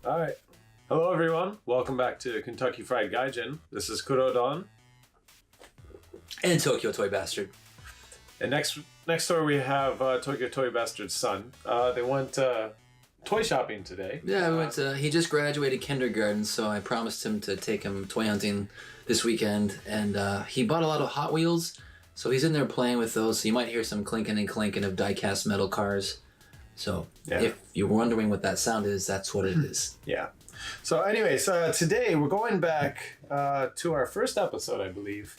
All right. Hello, everyone. Welcome back to Kentucky Fried Gaijin. This is Kurodon. And Tokyo Toy Bastard. And next door we have Tokyo Toy Bastard's son. They went toy shopping today. Yeah, we went to, he just graduated kindergarten, so I promised him to take him toy hunting this weekend. And he bought a lot of Hot Wheels, so he's in there playing with those. So you might hear some clinking and clanking of die-cast metal cars. So if you're wondering what that sound is, that's what it is. Yeah. So anyways, today we're going back to our first episode, I believe.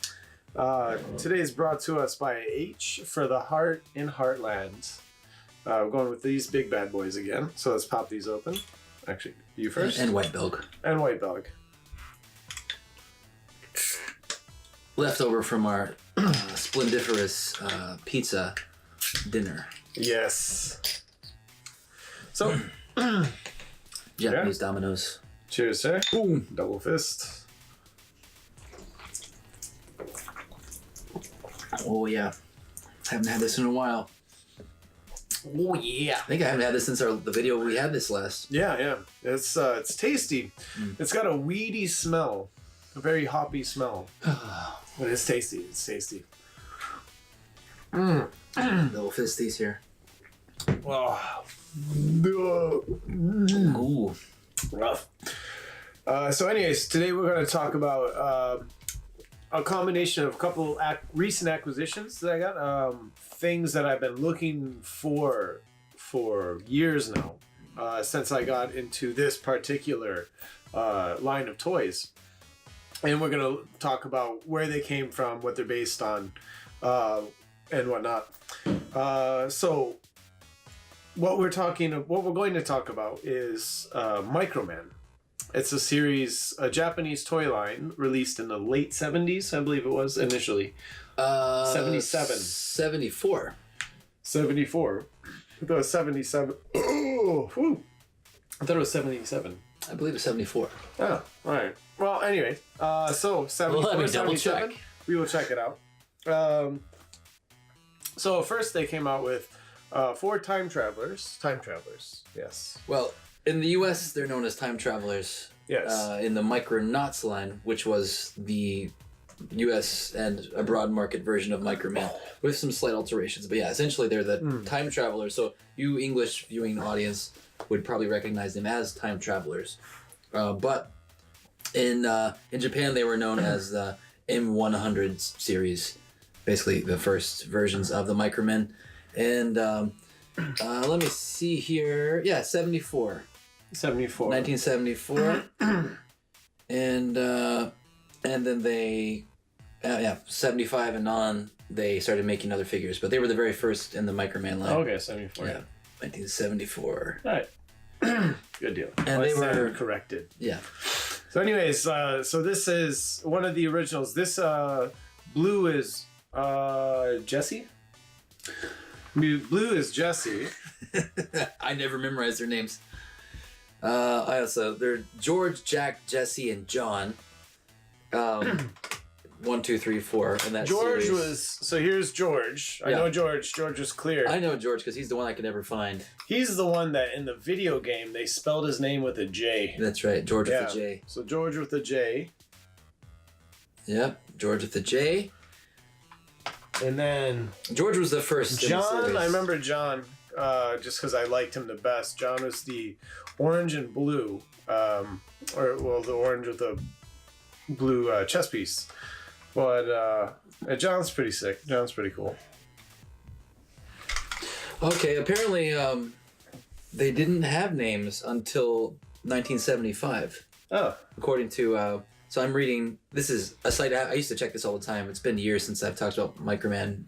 Today is brought to us by H for the Heart in Heartland. We're going with these big bad boys again. So let's pop these open. Actually, you first. And White Belg. And White Belg. Leftover from our splendiferous pizza dinner. Yes. So, Japanese Dominoes. Cheers, sir. Boom. Double fist. Oh, yeah. Haven't had this in a while. Oh, yeah. I think I haven't had this since the video we had this last. Yeah. It's tasty. It's got a weedy smell. A very hoppy smell. But it's tasty. It's tasty. Double fisties here. Wow. Ooh. Rough. So anyways, today we're going to talk about a combination of a couple recent acquisitions that I got. Things that I've been looking for years now, since I got into this particular line of toys. And we're going to talk about where they came from, what they're based on, and whatnot. So what we're going to talk about is Microman. It's a series, a Japanese toy line released in the late 70s, I believe it was initially. 77. 74. 74. I thought it was 77. Oh, whew. I thought it was 77. I believe it's 74. Oh, all right. Well, anyway, so 74, let me double 77. check. We will check it out. So first they came out with 4 time travelers. Time travelers, yes. Well, in the U.S., they're known as time travelers. Yes. In the Micronauts line, which was the U.S. and abroad market version of Microman, with some slight alterations. But yeah, essentially they're the time travelers. So you English viewing audience would probably recognize them as time travelers. But in Japan, they were known as the M100 series, basically the first versions of the Micromen. And let me see here. Yeah, 74. 74. 1974. And then they, 75 and on, they started making other figures. But they were the very first in the Microman line. Okay, 74. Yeah, 1974. All right. Good deal. And they were corrected. Yeah. So anyways, so this is one of the originals. This blue is Jesse? Blue is Jesse. I never memorized their names. They're George, Jack, Jesse, and John. 1, 2, 3, 4. And that George series. was. So here's George. I know George. George is clear. I know George because he's the one I could never find. He's the one that in the video game they spelled his name with a J. That's right, George with a J. So George with a J. Yep, George with a J. And then George was the first. John, I remember John, just because I liked him the best. John was the orange and blue, the orange with the blue chest piece. But John's pretty sick. John's pretty cool. Okay, apparently they didn't have names until 1975. Oh. According to... So I'm reading, this is a site, I used to check this all the time. It's been years since I've talked about Microman,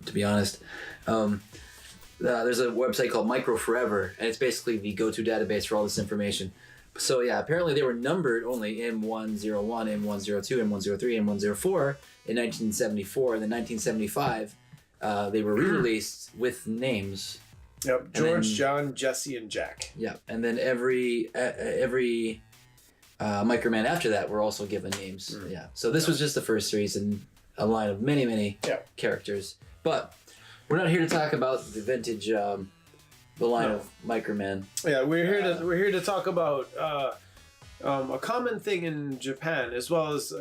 to be honest. There's a website called Micro Forever, and it's basically the go-to database for all this information. So yeah, apparently they were numbered only M101, M102, M103, M104 in 1974. And then 1975, they were re-released with names. Yep, George, John, Jesse, and Jack. Yeah, and then every Microman after that were also given names. Yeah. So this was just the first series in a line of many, many characters. But we're not here to talk about the vintage the line of Microman. Yeah, we're here to talk about a common thing in Japan, as well as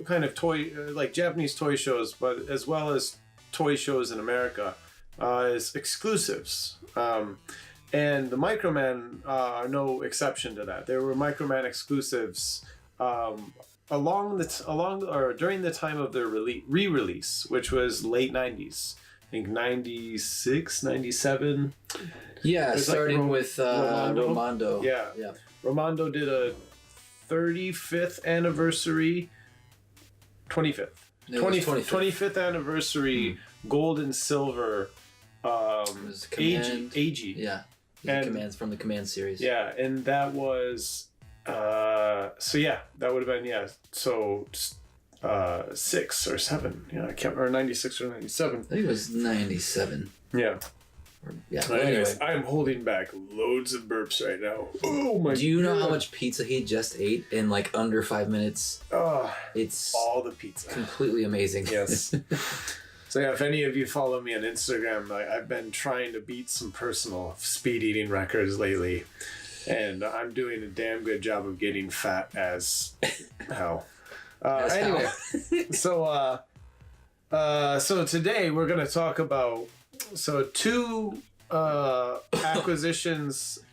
kind of toy like Japanese toy shows, but as well as toy shows in America, is exclusives. And the Microman are no exception to that. There were Microman exclusives during the time of their re-release, which was late 90s. I think 96, 97. Yeah, starting with Romando. Yeah. Romando did a 35th anniversary, 25th. 25th anniversary gold and silver AG. Yeah. Commands from the Command series. Yeah, and that was that would have been so 6 or 7. Yeah, I can't remember, 96 or 97. I think it was 97. Yeah. Anyway. I'm holding back loads of burps right now. Oh my god. Do you know how much pizza he just ate in like under 5 minutes? Oh, it's all the pizza. Completely amazing. Yes. So yeah, if any of you follow me on Instagram, I've been trying to beat some personal speed eating records lately. And I'm doing a damn good job of getting fat as hell. Anyway, so today we're going to talk about two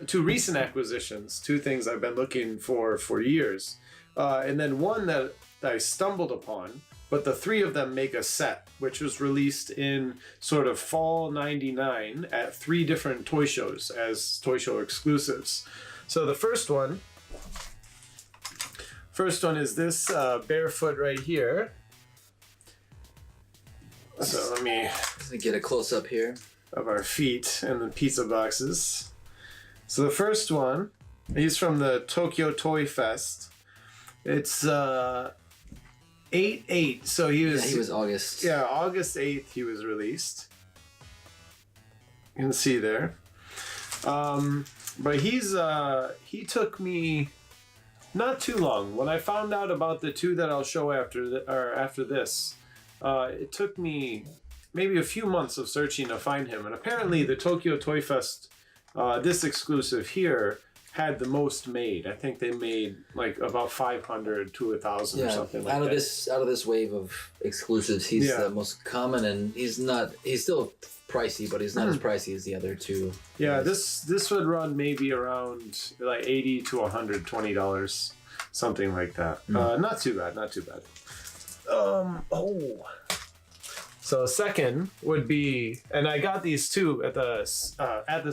recent acquisitions, two things I've been looking for years, and then one that I stumbled upon. But the three of them make a set, which was released in sort of fall '99 at 3 different toy shows as toy show exclusives. So the first one is this barefoot right here. So let me get a close up here of our feet and the pizza boxes. So the first one, he's from the Tokyo Toy Fest. It's 8/8. So he was August. Yeah, August 8th he was released. You can see there. But he took me not too long. When I found out about the two that I'll show after this, it took me maybe a few months of searching to find him. And apparently the Tokyo Toy Fest, this exclusive here, had the most made. I think they made like about 500 to 1,000 or something like that. Out of this wave of exclusives, he's the most common, and he's still pricey, but he's not as pricey as the other two. Yeah, this would run maybe around like $80 to $120, something like that. Not too bad. So second would be, and I got these two at the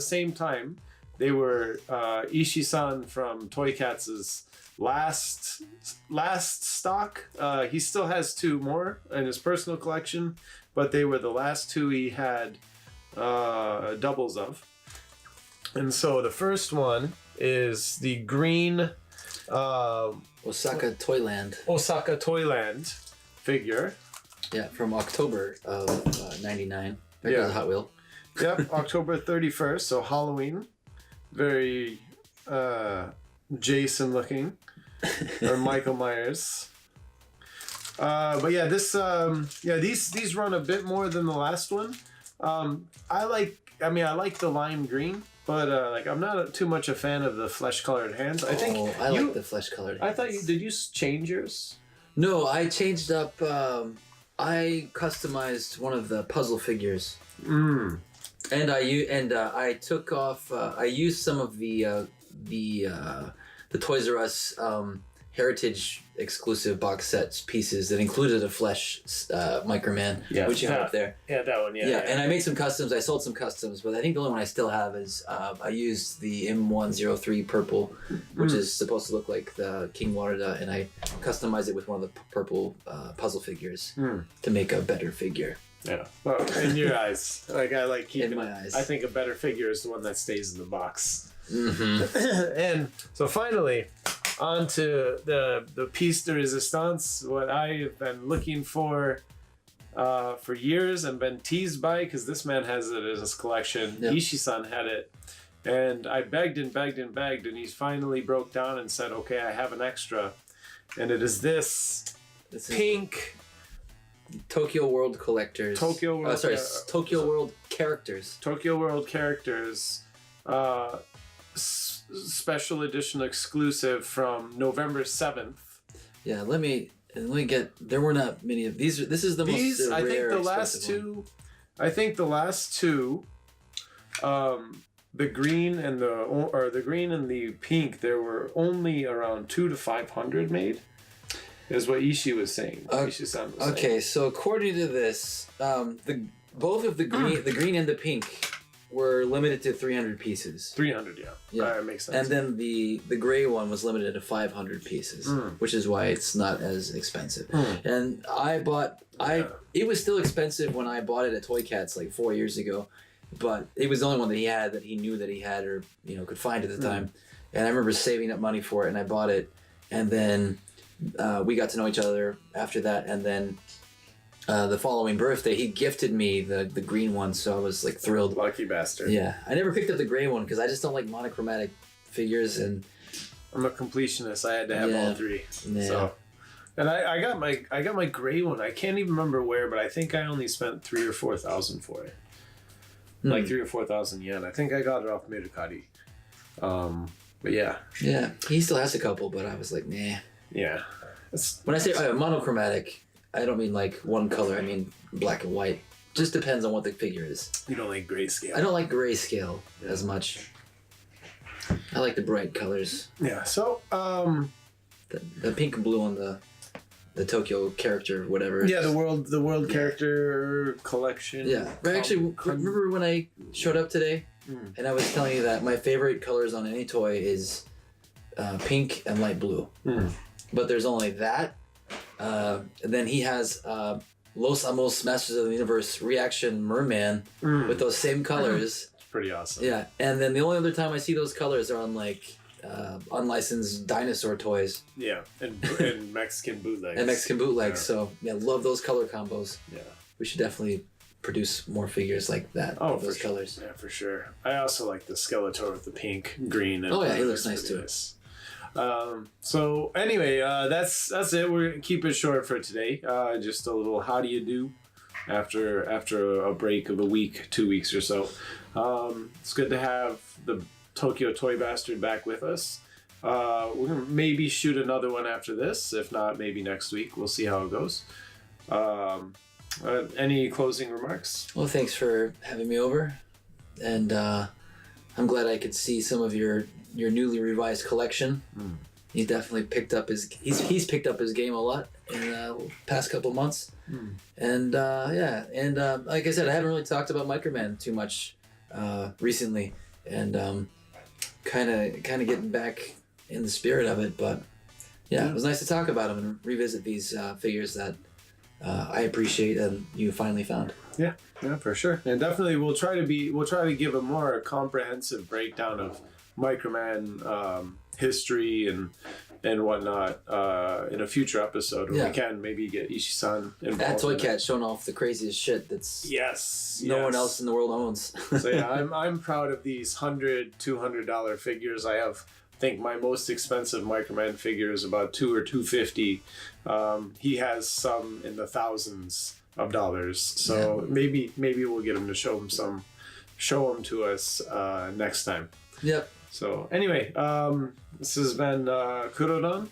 same time. They were Ishii-san from Toy Cats's last stock. He still has 2 more in his personal collection, but they were the last 2 he had doubles of. And so the first one is the green Osaka Toyland figure. Yeah, from October of 99. That was a Hot Wheel. Yep, October 31st, so Halloween. Very Jason looking, or Michael Myers. But yeah, these run a bit more than the last one. I like the lime green, but I'm not too much a fan of the flesh colored hands. I like the flesh colored hands. I thought did you change yours? No, I changed up. I customized one of the puzzle figures. And I took off. I used some of the Toys R Us Heritage exclusive box sets pieces that included a flesh Microman, which you have up there. Yeah, that one. Yeah, and I made some customs. I sold some customs, but I think the only one I still have is I used the M103 purple, which is supposed to look like the King Warada, and I customized it with one of the purple puzzle figures to make a better figure. Yeah. Well, in your eyes, I like keeping in my eyes. I think a better figure is the one that stays in the box. Mm-hmm. And so finally, on to the piece de resistance, what I've been looking for years and been teased by, because this man has it in his collection. Yep. Ishii-san had it. And I begged, and he finally broke down and said, okay, I have an extra. And it is this pink Tokyo World Collectors. Tokyo World. Tokyo World Characters. Tokyo World Characters. Special edition exclusive from November 7th. Yeah, let me get. There were not many of these. This is the most rare. I think the last two. The green and the green and the pink. There were only around 200 to 500 made. Is what Ishii was saying. Ishii-san was saying. So according to this, both of the green and the pink were limited to 300 pieces. 300, yeah. That makes sense. And then the gray one was limited to 500 pieces, which is why it's not as expensive. And it was still expensive when I bought it at Toy Cats like 4 years ago, but it was the only one that he had that he knew that he had or could find at the time. And I remember saving up money for it, and I bought it, and then we got to know each other after that, and then the following birthday, he gifted me the green one, so I was like thrilled. Lucky bastard. Yeah, I never picked up the gray one because I just don't like monochromatic figures, and I'm a completionist. I had to have all three. Yeah. So, and I got my gray one. I can't even remember where, but I think I only spent 3,000 or 4,000 for it. Like 3,000 or 4,000 yen. I think I got it off Mercari. But yeah. Yeah, he still has a couple, but I was like, nah. Yeah. When I say monochromatic, I don't mean like one color. I mean black and white. Just depends on what the figure is. You don't like grayscale. I don't like grayscale as much. I like the bright colors. Yeah. So the pink and blue on the Tokyo character, whatever. Yeah, the world character collection. Yeah. Actually, remember when I showed up today, and I was telling you that my favorite colors on any toy is pink and light blue. But there's only that. Then he has Los Amos Masters of the Universe Reaction Merman with those same colors. It's pretty awesome. Yeah, and then the only other time I see those colors are on like unlicensed dinosaur toys. Yeah, and Mexican bootlegs. And Mexican bootlegs. Yeah. So yeah, love those color combos. Yeah, we should definitely produce more figures like that. Oh, those colors. Yeah, for sure. I also like the Skeletor with the pink, green, and he looks nice too. Nice. So anyway, that's it. We're gonna keep it short for today. Just a little how do you do after a break of a week, 2 weeks or so. It's good to have the Tokyo Toy Bastard back with us. We're gonna maybe shoot another one after this. If not, maybe next week. We'll see how it goes. Any closing remarks? Well, thanks for having me over, and I'm glad I could see some of your newly revised collection. He definitely picked up he's picked up his game a lot in the past couple months. And like I said, I haven't really talked about Microman too much recently, and kind of getting back in the spirit of it. But yeah, it was nice to talk about him and revisit these figures that I appreciate and you finally found. Yeah, for sure. And definitely we'll try to give a more comprehensive breakdown of Microman history and whatnot in a future episode where we can maybe get Ishii-san involved. That Toy Cat showing off the craziest shit that's no one else in the world owns. So yeah, I'm proud of these $100, $200 figures. I think my most expensive Microman figure is about $200 or $250. He has some in the thousands of dollars. So maybe we'll get him to show him to us next time. Yep. So anyway, this has been Kurodon.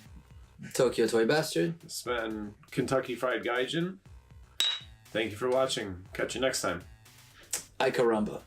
Tokyo Toy Bastard. It's been Kentucky Fried Gaijin. Thank you for watching. Catch you next time. Ay caramba.